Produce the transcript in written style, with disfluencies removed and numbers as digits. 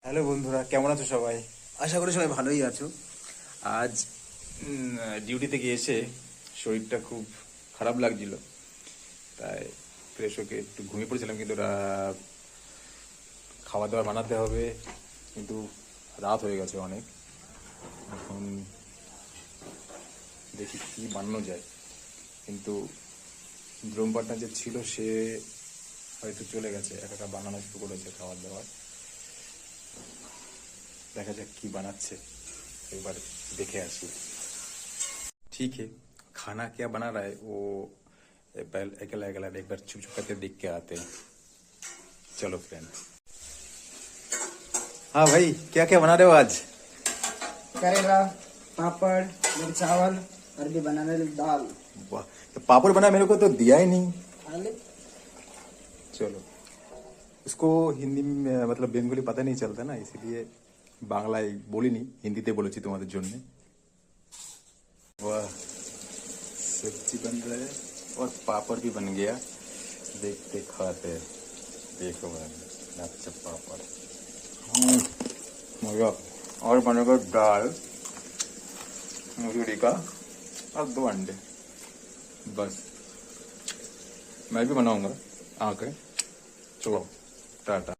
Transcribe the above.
Hello বন্ধুরা, কেমন আছো সবাই? আশা করি সবাই ভালোই আছো। আজ ডিউটি থেকে এসে শরীরটা খুব খারাপ লাগছিল, তাই ফ্রেশ হয়ে একটু ঘুমিয়ে পড়েছিলাম। কিন্তু খাওয়া দাওয়া বানাতে হবে, কিন্তু রাত হয়ে গেছে অনেক। এখন দেখি কি বানানো যায়। কিন্তু ড্রোম পার্টনার যে ছিল সে হয়তো চলে গেছে, একা একা বানানো শুরু করেছে খাবার দাবার। দেখা যাক কি বানাচ্ছে, একবার देखे आसी। ठीक है, खाना क्या बना रहा है वो अकेला अकेला एक बार छुप छुप करके देख के आते हैं। चलो फ्रेंड। हाँ भाई, क्या क्या बना रहे हो आज? करेला, पापड़, फिर चावल और भी बनाने दाल। वाह, तो पापड़ बना मेरे को तो दिया ही नहीं। खा ले। चलो, उसको हिंदी में मतलब बेंगली पता नहीं चलता ना, इसीलिए बांग्ला बोली नहीं, हिंदीते बोलेছি তোমাদের জন্য। वाह, सब्जी बन रहा है और पापड़ भी बन गया। देखते खाते हैं। देखो भाई, अच्छा पापड़। मजा। और बनेगा दाल मूंगफली का और 2 अंडे, बस। मैं भी बनाऊंगा आके। चलो टाटा।